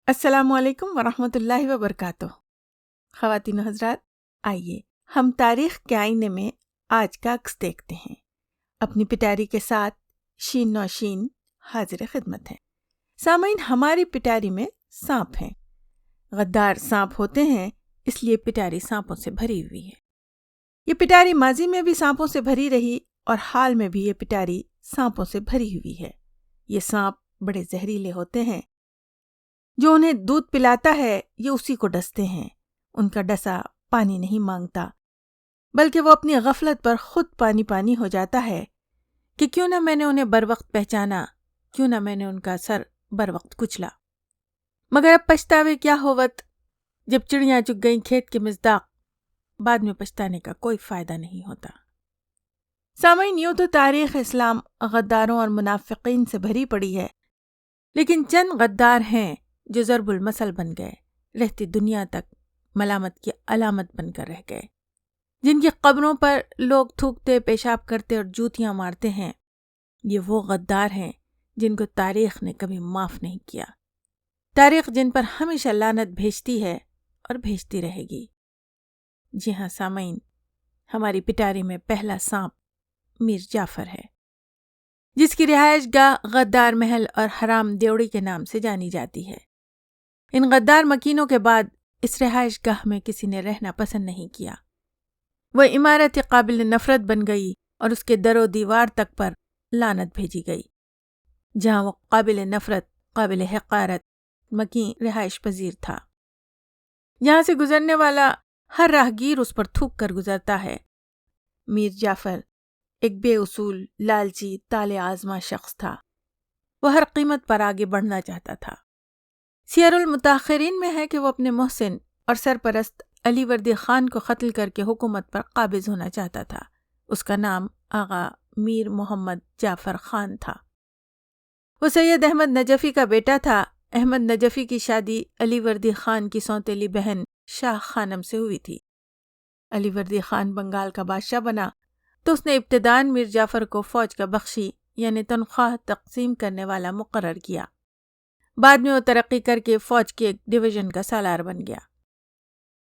السلام علیکم ورحمۃ اللہ وبرکاتہ۔ خواتین و حضرات، آئیے ہم تاریخ کے آئینے میں آج کا عکس دیکھتے ہیں۔ اپنی پٹاری کے ساتھ شین نوشین حاضر خدمت ہیں۔ سامعین، ہماری پٹاری میں سانپ ہیں۔ غدار سانپ ہوتے ہیں، اس لیے پٹاری سانپوں سے بھری ہوئی ہے۔ یہ پٹاری ماضی میں بھی سانپوں سے بھری رہی اور حال میں بھی یہ پٹاری سانپوں سے بھری ہوئی ہے۔ یہ سانپ بڑے زہریلے ہوتے ہیں۔ جو انہیں دودھ پلاتا ہے یہ اسی کو ڈستے ہیں۔ ان کا ڈسا پانی نہیں مانگتا، بلکہ وہ اپنی غفلت پر خود پانی پانی ہو جاتا ہے کہ کیوں نہ میں نے انہیں بروقت پہچانا، کیوں نہ میں نے ان کا سر بروقت کچلا۔ مگر اب پچھتاوے کیا ہوت، جب چڑیاں چگ گئیں کھیت کے مصداق، بعد میں پچھتانے کا کوئی فائدہ نہیں ہوتا۔ سامعین، یوں تو تاریخ اسلام غداروں اور منافقین سے بھری پڑی ہے، لیکن چند غدار ہیں جو ضرب المثل بن گئے، رہتی دنیا تک ملامت کی علامت بن کر رہ گئے، جن کی قبروں پر لوگ تھوکتے، پیشاب کرتے اور جوتیاں مارتے ہیں۔ یہ وہ غدار ہیں جن کو تاریخ نے کبھی معاف نہیں کیا۔ تاریخ جن پر ہمیشہ لعنت بھیجتی ہے اور بھیجتی رہے گی۔ جی ہاں سامعین، ہماری پٹاری میں پہلا سانپ میر جعفر ہے، جس کی رہائش گاہ غدار محل اور حرام دیوڑی کے نام سے جانی جاتی ہے۔ ان غدار مکینوں کے بعد اس رہائش گاہ میں کسی نے رہنا پسند نہیں کیا۔ وہ عمارت قابل نفرت بن گئی اور اس کے در و دیوار تک پر لعنت بھیجی گئی۔ جہاں وہ قابل نفرت، قابل حقارت مکین رہائش پذیر تھا، جہاں سے گزرنے والا ہر راہگیر اس پر تھوک کر گزرتا ہے۔ میر جعفر ایک بے اصول، لالچی، طالع آزما شخص تھا۔ وہ ہر قیمت پر آگے بڑھنا چاہتا تھا۔ سیر المتاخرین میں ہے کہ وہ اپنے محسن اور سرپرست علی وردی خان کو قتل کر کے حکومت پر قابض ہونا چاہتا تھا۔ اس کا نام آغا میر محمد جعفر خان تھا۔ وہ سید احمد نجفی کا بیٹا تھا۔ احمد نجفی کی شادی علی وردی خان کی سوتیلی بہن شاہ خانم سے ہوئی تھی۔ علی وردی خان بنگال کا بادشاہ بنا تو اس نے ابتداً میر جعفر کو فوج کا بخشی یعنی تنخواہ تقسیم کرنے والا مقرر کیا۔ بعد میں وہ ترقی کر کے فوج کے ایک ڈویژن کا سالار بن گیا۔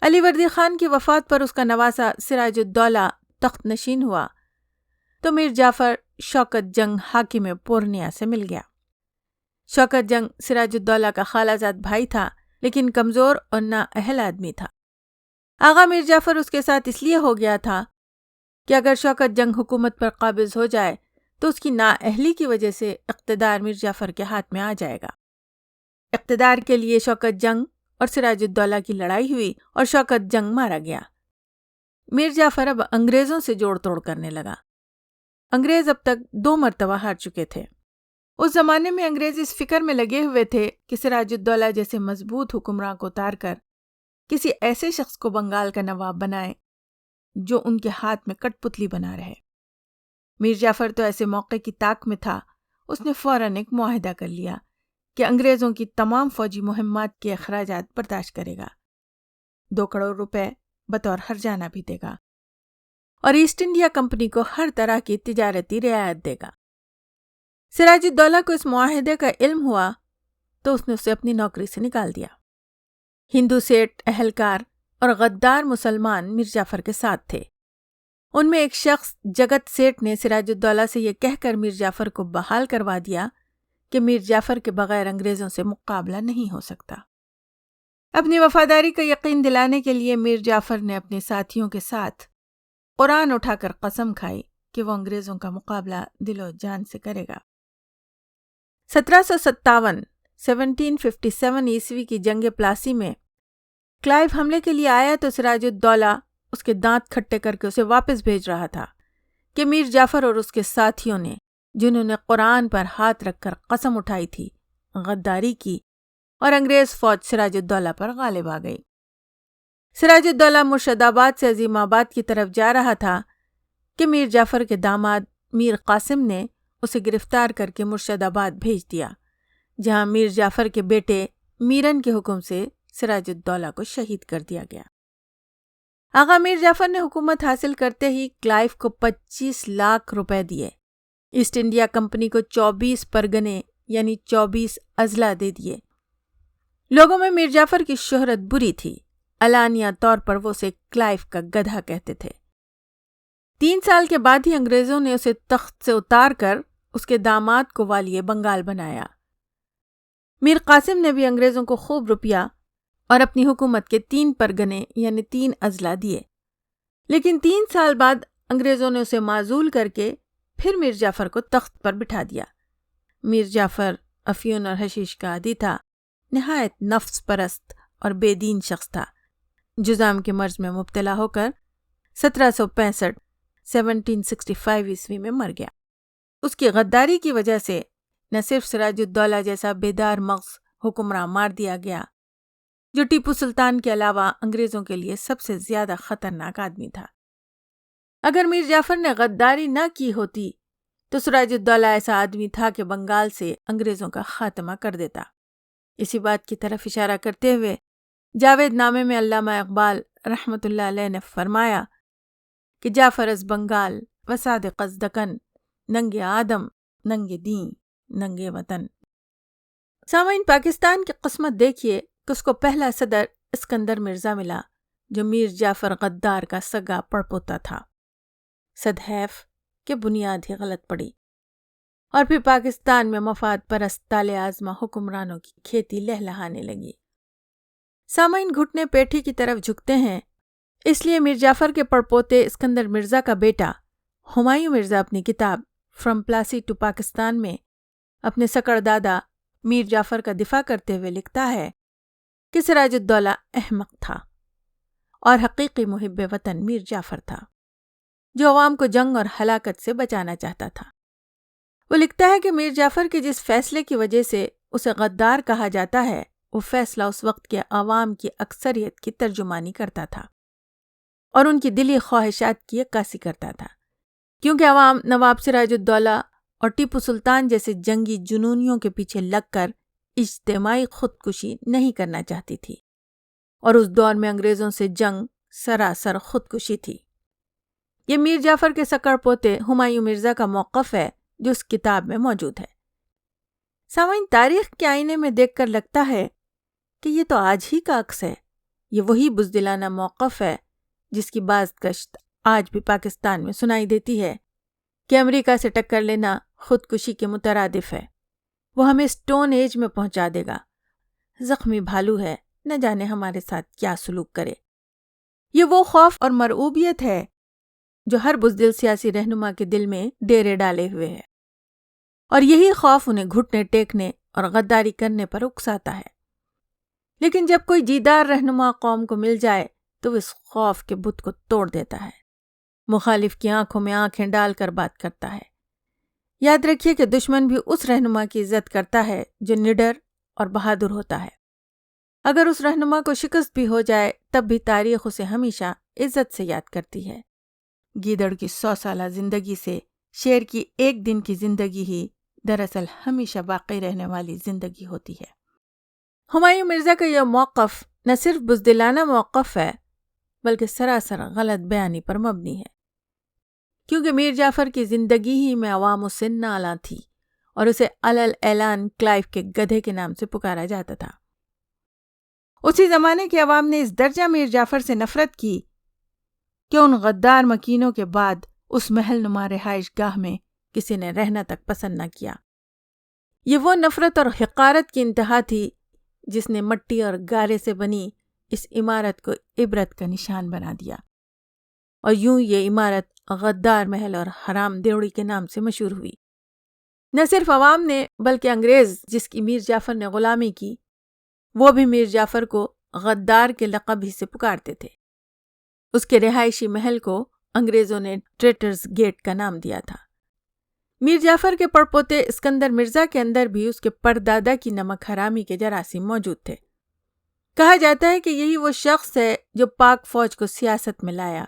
علی وردی خان کی وفات پر اس کا نواسا سراج الدولہ تخت نشین ہوا تو میر جعفر شوکت جنگ حاکم پورنیہ سے مل گیا۔ شوکت جنگ سراج الدولہ کا خالہ زاد بھائی تھا، لیکن کمزور اور نااہل آدمی تھا۔ آغا میر جعفر اس کے ساتھ اس لیے ہو گیا تھا کہ اگر شوکت جنگ حکومت پر قابض ہو جائے تو اس کی نااہلی کی وجہ سے اقتدار میر جعفر کے ہاتھ میں آ جائے گا۔ اقتدار کے لیے شوکت جنگ اور سراج الدولہ کی لڑائی ہوئی اور شوکت جنگ مارا گیا۔ میر جعفر اب انگریزوں سے جوڑ توڑ کرنے لگا۔ انگریز اب تک 2 مرتبہ ہار چکے تھے۔ اس زمانے میں انگریز اس فکر میں لگے ہوئے تھے کہ سراج الدولہ جیسے مضبوط حکمراں کو اتار کر کسی ایسے شخص کو بنگال کا نواب بنائے جو ان کے ہاتھ میں کٹ پتلی بنا رہے۔ میر جعفر تو ایسے موقع کی طاق میں تھا، اس نے فوراً ایک معاہدہ کر لیا کہ انگریزوں کی تمام فوجی مہمات کے اخراجات برداشت کرے گا، 2 کروڑ روپے بطور ہرجانہ بھی دے گا اور ایسٹ انڈیا کمپنی کو ہر طرح کی تجارتی رعایت دے گا۔ سراج الدولہ کو اس معاہدے کا علم ہوا تو اس نے اسے اپنی نوکری سے نکال دیا۔ ہندو سیٹ، اہلکار اور غدار مسلمان میر جعفر کے ساتھ تھے۔ ان میں ایک شخص جگت سیٹ نے سراج الدولہ سے یہ کہہ کر میر جعفر کو بحال کروا دیا کہ میر جعفر کے بغیر انگریزوں سے مقابلہ نہیں ہو سکتا۔ اپنی وفاداری کا یقین دلانے کے لیے میر جعفر نے اپنے ساتھیوں کے ساتھ قرآن اٹھا کر قسم کھائی کہ وہ انگریزوں کا مقابلہ دل و جان سے کرے گا۔ 1757 عیسوی کی جنگ پلاسی میں کلائیو حملے کے لیے آیا تو سراج الدولہ اس کے دانت کھٹے کر کے اسے واپس بھیج رہا تھا کہ میر جعفر اور اس کے ساتھیوں نے، جنہوں نے قرآن پر ہاتھ رکھ کر قسم اٹھائی تھی، غداری کی اور انگریز فوج سراج الدولہ پر غالب آ گئی۔ سراج الدولہ مرشد آباد سے عظیم آباد کی طرف جا رہا تھا کہ میر جعفر کے داماد میر قاسم نے اسے گرفتار کر کے مرشد آباد بھیج دیا، جہاں میر جعفر کے بیٹے میرن کے حکم سے سراج الدولہ کو شہید کر دیا گیا۔ آغا میر جعفر نے حکومت حاصل کرتے ہی کلائیو کو 25 لاکھ روپے دیے، ایسٹ انڈیا کمپنی کو 24 پرگنے یعنی 24 اضلاع دے دیے۔ لوگوں میں میر جعفر کی شہرت بری تھی، علانیہ طور پر وہ اسے کلائیو کا گدھا کہتے تھے۔ 3 سال کے بعد ہی انگریزوں نے اسے تخت سے اتار کر اس کے داماد کو والی بنگال بنایا۔ میر قاسم نے بھی انگریزوں کو خوب روپیہ اور اپنی حکومت کے 3 پرگنے یعنی 3 اضلاع دیے، لیکن 3 سال بعد انگریزوں نے اسے معزول کر کے پھر میر جعفر کو تخت پر بٹھا دیا۔ میر جعفر افیون اور حشیش کا عادی تھا، نہایت نفس پرست اور بے دین شخص تھا۔ جذام کے مرض میں مبتلا ہو کر 1765 عیسوی میں مر گیا۔ اس کی غداری کی وجہ سے نہ صرف سراج الدولہ جیسا بیدار مغز حکمراں مار دیا گیا، جو ٹیپو سلطان کے علاوہ انگریزوں کے لیے سب سے زیادہ خطرناک آدمی تھا۔ اگر میر جعفر نے غداری نہ کی ہوتی تو سراج الدولہ ایسا آدمی تھا کہ بنگال سے انگریزوں کا خاتمہ کر دیتا۔ اسی بات کی طرف اشارہ کرتے ہوئے جاوید نامے میں علامہ اقبال رحمۃ اللہ علیہ نے فرمایا کہ جعفر از بنگال و صادق از دکن، ننگے آدم ننگے دین ننگے وطن۔ سامعین، پاکستان کی قسمت دیکھیے کہ اس کو پہلا صدر اسکندر مرزا ملا جو میر جعفر غدار کا سگا پڑپوتا تھا۔ صدحیف کہ بنیاد ہی غلط پڑی، اور پھر پاکستان میں مفاد پرست تالے آزما حکمرانوں کی کھیتی لہلہانے لگی۔ سامعین، گھٹنے پیٹھی کی طرف جھکتے ہیں، اس لیے میر جعفر کے پڑپوتے اسکندر مرزا کا بیٹا ہمایوں مرزا اپنی کتاب فرام پلاسی ٹو پاکستان میں اپنے سکڑ دادا میر جعفر کا دفاع کرتے ہوئے لکھتا ہے کہ سراج الدولہ احمق تھا اور حقیقی محب وطن میر جعفر تھا، جو عوام کو جنگ اور ہلاکت سے بچانا چاہتا تھا۔ وہ لکھتا ہے کہ میر جعفر کے جس فیصلے کی وجہ سے اسے غدار کہا جاتا ہے، وہ فیصلہ اس وقت کے عوام کی اکثریت کی ترجمانی کرتا تھا اور ان کی دلی خواہشات کی عکاسی کرتا تھا، کیونکہ عوام نواب سراج الدولہ اور ٹیپو سلطان جیسے جنگی جنونیوں کے پیچھے لگ کر اجتماعی خودکشی نہیں کرنا چاہتی تھی، اور اس دور میں انگریزوں سے جنگ سراسر خودکشی تھی۔ یہ میر جعفر کے سکڑ پوتے ہمایوں مرزا کا موقف ہے جو اس کتاب میں موجود ہے۔ سامعین، تاریخ کے آئینے میں دیکھ کر لگتا ہے کہ یہ تو آج ہی کا عکس ہے۔ یہ وہی بزدلانہ موقف ہے جس کی باز گشت آج بھی پاکستان میں سنائی دیتی ہے کہ امریکہ سے ٹکر لینا خودکشی کے مترادف ہے، وہ ہمیں اسٹون ایج میں پہنچا دے گا، زخمی بھالو ہے، نہ جانے ہمارے ساتھ کیا سلوک کرے۔ یہ وہ خوف اور مرعوبیت ہے جو ہر بزدل سیاسی رہنما کے دل میں ڈیرے ڈالے ہوئے ہے، اور یہی خوف انہیں گھٹنے ٹیکنے اور غداری کرنے پر اکساتا ہے۔ لیکن جب کوئی جیدار رہنما قوم کو مل جائے تو وہ اس خوف کے بت کو توڑ دیتا ہے، مخالف کی آنکھوں میں آنکھیں ڈال کر بات کرتا ہے۔ یاد رکھیے کہ دشمن بھی اس رہنما کی عزت کرتا ہے جو نڈر اور بہادر ہوتا ہے۔ اگر اس رہنما کو شکست بھی ہو جائے تب بھی تاریخ اسے ہمیشہ عزت سے یاد کرتی ہے۔ گیدڑ کی 100 سالہ زندگی سے شیر کی 1 دن کی زندگی ہی دراصل ہمیشہ باقی رہنے والی زندگی ہوتی ہے۔ ہمایوں مرزا کا یہ موقف نہ صرف بزدلانہ موقف ہے بلکہ سراسر غلط بیانی پر مبنی ہے، کیونکہ میر جعفر کی زندگی ہی میں عوام اس سے نالاں تھی اور اسے علل اعلان کلائیو کے گدھے کے نام سے پکارا جاتا تھا۔ اسی زمانے کے عوام نے اس درجہ میر جعفر سے نفرت کی کہ ان غدار مکینوں کے بعد اس محل نما رہائش گاہ میں کسی نے رہنا تک پسند نہ کیا۔ یہ وہ نفرت اور حقارت کی انتہا تھی جس نے مٹی اور گارے سے بنی اس عمارت کو عبرت کا نشان بنا دیا، اور یوں یہ عمارت غدار محل اور حرام دیوڑی کے نام سے مشہور ہوئی۔ نہ صرف عوام نے بلکہ انگریز جس کی میر جعفر نے غلامی کی، وہ بھی میر جعفر کو غدار کے لقب ہی سے پکارتے تھے۔ اس کے رہائشی محل کو انگریزوں نے ٹریٹرز گیٹ کا نام دیا تھا۔ میر جعفر کے پڑپوتے اسکندر مرزا کے اندر بھی اس کے پردادا کی نمک حرامی کے جراثیم موجود تھے۔ کہا جاتا ہے کہ یہی وہ شخص ہے جو پاک فوج کو سیاست میں لایا،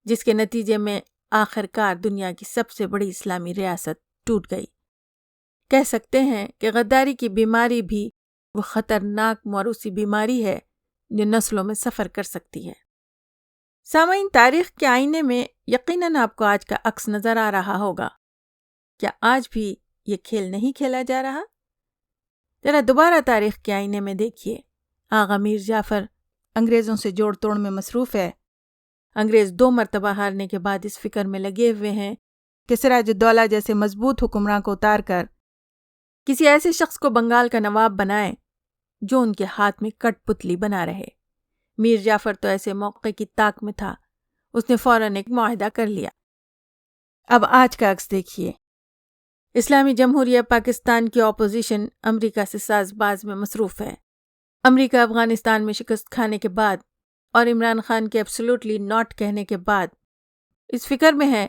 جس کے نتیجے میں آخر کار دنیا کی سب سے بڑی اسلامی ریاست ٹوٹ گئی۔ کہہ سکتے ہیں کہ غداری کی بیماری بھی وہ خطرناک موروثی بیماری ہے جو نسلوں میں سفر کر سکتی ہے۔ سامعین، تاریخ کے آئینے میں یقیناً آپ کو آج کا عکس نظر آ رہا ہوگا۔ کیا آج بھی یہ کھیل نہیں کھیلا جا رہا؟ ذرا دوبارہ تاریخ کے آئینے میں دیکھیے آغا میر جعفر انگریزوں سے جوڑ توڑ میں مصروف ہے۔ انگریز 2 مرتبہ ہارنے کے بعد اس فکر میں لگے ہوئے ہیں کہ سراج الدولہ جیسے مضبوط حکمراں کو اتار کر کسی ایسے شخص کو بنگال کا نواب بنائیں جو ان کے ہاتھ میں کٹ پتلی بنا رہے۔ میر جعفر تو ایسے موقع کی طاق میں تھا، اس نے فوراً ایک معاہدہ کر لیا۔ اب آج کا عکس دیکھیے۔ اسلامی جمہوریہ پاکستان کی اپوزیشن امریکہ سے ساز باز میں مصروف ہے۔ امریکہ افغانستان میں شکست کھانے کے بعد اور عمران خان کے ایبسولوٹلی ناٹ کہنے کے بعد اس فکر میں ہے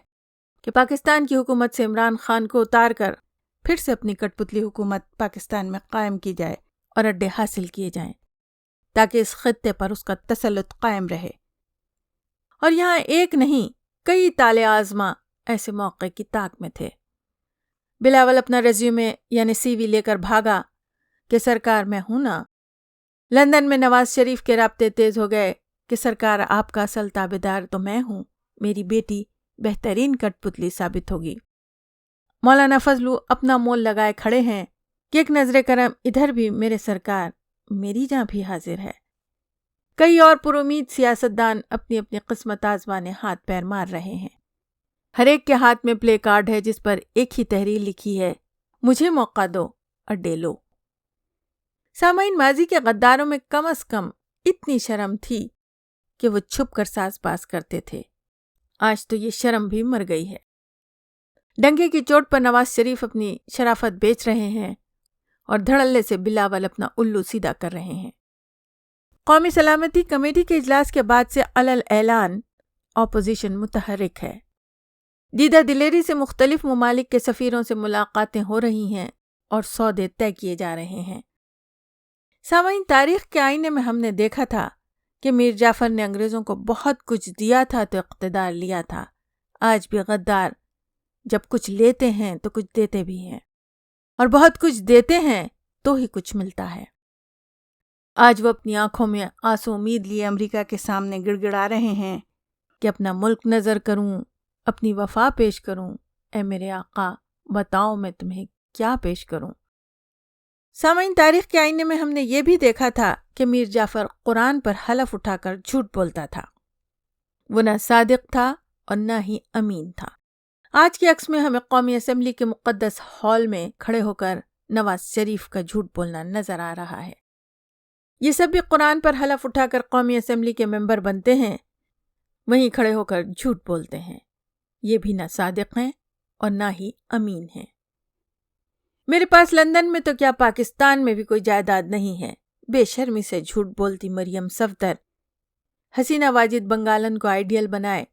کہ پاکستان کی حکومت سے عمران خان کو اتار کر پھر سے اپنی کٹ پتلی حکومت پاکستان میں قائم کی جائے اور اڈے حاصل کیے جائیں تاکہ اس خطے پر اس کا تسلط قائم رہے۔ اور یہاں ایک نہیں کئی طالع آزما ایسے موقع کی طاق میں تھے۔ بلاول اپنا ریزیومے یعنی سی وی لے کر بھاگا کہ سرکار میں ہوں نا۔ لندن میں نواز شریف کے رابطے تیز ہو گئے کہ سرکار آپ کا اصل تابعدار تو میں ہوں، میری بیٹی بہترین کٹ پتلی ثابت ہوگی۔ مولانا فضلو اپنا مول لگائے کھڑے ہیں کہ ایک نظر کرم ادھر بھی میرے سرکار، میری جاں بھی حاضر ہے۔ کئی اور پر امید سیاستدان اپنی اپنی قسمت آزمانے ہاتھ پیر مار رہے ہیں۔ ہر ایک کے ہاتھ میں پلے کارڈ ہے جس پر ایک ہی تحریر لکھی ہے، مجھے موقع دو اڈے لو۔ سامعین، ماضی کے غداروں میں کم از کم اتنی شرم تھی کہ وہ چھپ کر ساز باز کرتے تھے۔ آج تو یہ شرم بھی مر گئی ہے۔ ڈنگے کی چوٹ پر نواز شریف اپنی شرافت بیچ رہے ہیں اور دھڑلے سے بلاول اپنا الو سیدھا کر رہے ہیں۔ قومی سلامتی کمیٹی کے اجلاس کے بعد سے علل اعلان اپوزیشن متحرک ہے۔ دیدہ دلیری سے مختلف ممالک کے سفیروں سے ملاقاتیں ہو رہی ہیں اور سودے طے کیے جا رہے ہیں۔ سامعین، تاریخ کے آئینے میں ہم نے دیکھا تھا کہ میر جعفر نے انگریزوں کو بہت کچھ دیا تھا تو اقتدار لیا تھا۔ آج بھی غدار جب کچھ لیتے ہیں تو کچھ دیتے بھی ہیں، اور بہت کچھ دیتے ہیں تو ہی کچھ ملتا ہے۔ آج وہ اپنی آنکھوں میں آنسو امید لیے امریکہ کے سامنے گڑ گڑا رہے ہیں کہ اپنا ملک نظر کروں، اپنی وفا پیش کروں، اے میرے آقا بتاؤ میں تمہیں کیا پیش کروں۔ سامعین، تاریخ کے آئینے میں ہم نے یہ بھی دیکھا تھا کہ میر جعفر قرآن پر حلف اٹھا کر جھوٹ بولتا تھا۔ وہ نہ صادق تھا اور نہ ہی امین تھا۔ آج کے عکس میں ہمیں قومی اسمبلی کے مقدس ہال میں کھڑے ہو کر نواز شریف کا جھوٹ بولنا نظر آ رہا ہے۔ یہ سب بھی قرآن پر حلف اٹھا کر قومی اسمبلی کے ممبر بنتے ہیں، وہیں کھڑے ہو کر جھوٹ بولتے ہیں۔ یہ بھی نہ صادق ہیں اور نہ ہی امین ہیں۔ میرے پاس لندن میں تو کیا پاکستان میں بھی کوئی جائیداد نہیں ہے، بے شرمی سے جھوٹ بولتی مریم صفدر حسینہ واجد بنگالن کو آئیڈیل بنائے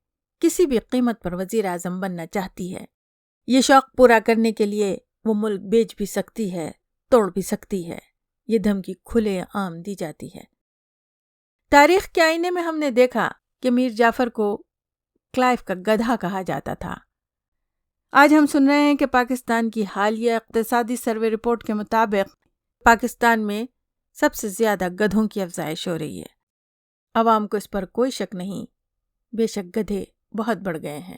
کسی بھی قیمت پر وزیر اعظم بننا چاہتی ہے۔ یہ شوق پورا کرنے کے لیے وہ ملک بیچ بھی سکتی ہے، توڑ بھی سکتی ہے۔ یہ دھمکی کھلے عام دی جاتی ہے۔ تاریخ کے آئینے میں ہم نے دیکھا کہ میر جعفر کو کلائیو کا گدھا کہا جاتا تھا۔ آج ہم سن رہے ہیں کہ پاکستان کی حالیہ اقتصادی سروے رپورٹ کے مطابق پاکستان میں سب سے زیادہ گدھوں کی افزائش ہو رہی ہے۔ عوام کو اس پر کوئی شک نہیں، بے شک گدھے بہت بڑھ گئے ہیں۔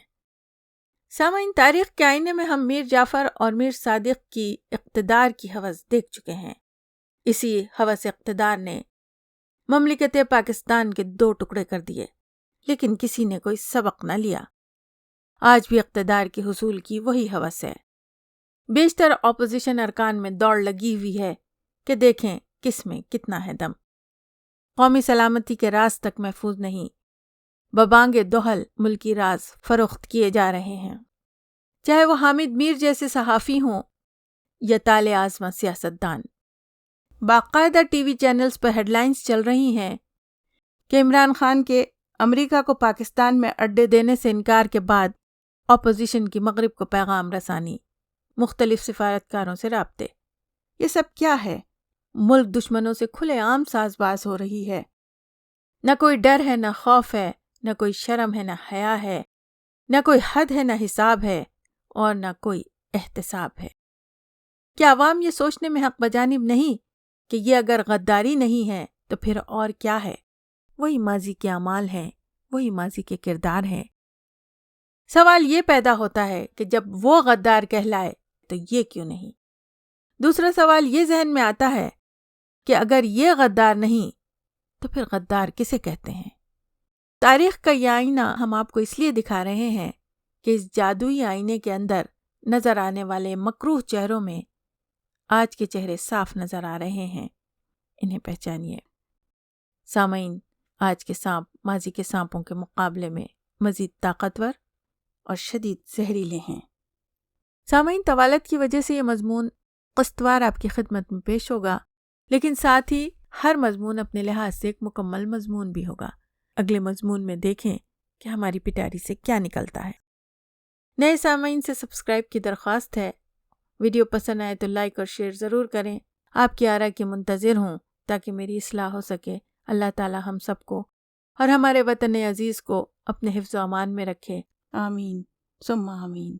سامعین، تاریخ کے آئینے میں ہم میر جعفر اور میر صادق کی اقتدار کی ہوس دیکھ چکے ہیں۔ اسی ہوس اقتدار نے مملکت پاکستان کے 2 ٹکڑے کر دیے، لیکن کسی نے کوئی سبق نہ لیا۔ آج بھی اقتدار کے حصول کی وہی ہوس ہے۔ بیشتر اپوزیشن ارکان میں دوڑ لگی ہوئی ہے کہ دیکھیں کس میں کتنا ہے دم۔ قومی سلامتی کے راز تک محفوظ نہیں، ببانگ دوحل ملکی راز فروخت کیے جا رہے ہیں، چاہے وہ حامد میر جیسے صحافی ہوں یا طالع آزما سیاستدان۔ باقاعدہ ٹی وی چینلز پر ہیڈ لائنز چل رہی ہیں کہ عمران خان کے امریکہ کو پاکستان میں اڈے دینے سے انکار کے بعد اپوزیشن کی مغرب کو پیغام رسانی، مختلف سفارتکاروں سے رابطے۔ یہ سب کیا ہے؟ ملک دشمنوں سے کھلے عام ساز باز ہو رہی ہے۔ نہ کوئی ڈر ہے، نہ خوف ہے، نہ کوئی شرم ہے، نہ حیا ہے، نہ کوئی حد ہے، نہ حساب ہے، اور نہ کوئی احتساب ہے۔ کیا عوام یہ سوچنے میں حق بجانب نہیں کہ یہ اگر غداری نہیں ہے تو پھر اور کیا ہے؟ وہی ماضی کے اعمال ہیں، وہی ماضی کے کردار ہیں۔ سوال یہ پیدا ہوتا ہے کہ جب وہ غدار کہلائے تو یہ کیوں نہیں؟ دوسرا سوال یہ ذہن میں آتا ہے کہ اگر یہ غدار نہیں تو پھر غدار کسے کہتے ہیں؟ تاریخ کا یہ آئینہ ہم آپ کو اس لیے دکھا رہے ہیں کہ اس جادوئی آئینے کے اندر نظر آنے والے مکروہ چہروں میں آج کے چہرے صاف نظر آ رہے ہیں، انہیں پہچانیے۔ سامعین، آج کے سانپ ماضی کے سانپوں کے مقابلے میں مزید طاقتور اور شدید زہریلے ہیں۔ سامعین، طوالت کی وجہ سے یہ مضمون قسطوار آپ کی خدمت میں پیش ہوگا، لیکن ساتھ ہی ہر مضمون اپنے لحاظ سے ایک مکمل مضمون بھی ہوگا۔ اگلے مضمون میں دیکھیں کہ ہماری پٹاری سے کیا نکلتا ہے۔ نئے سامعین سے سبسکرائب کی درخواست ہے۔ ویڈیو پسند آئے تو لائک اور شیئر ضرور کریں۔ آپ کی آراء کی منتظر ہوں تاکہ میری اصلاح ہو سکے۔ اللہ تعالی ہم سب کو اور ہمارے وطن عزیز کو اپنے حفظ و امان میں رکھے، آمین ثم آمین۔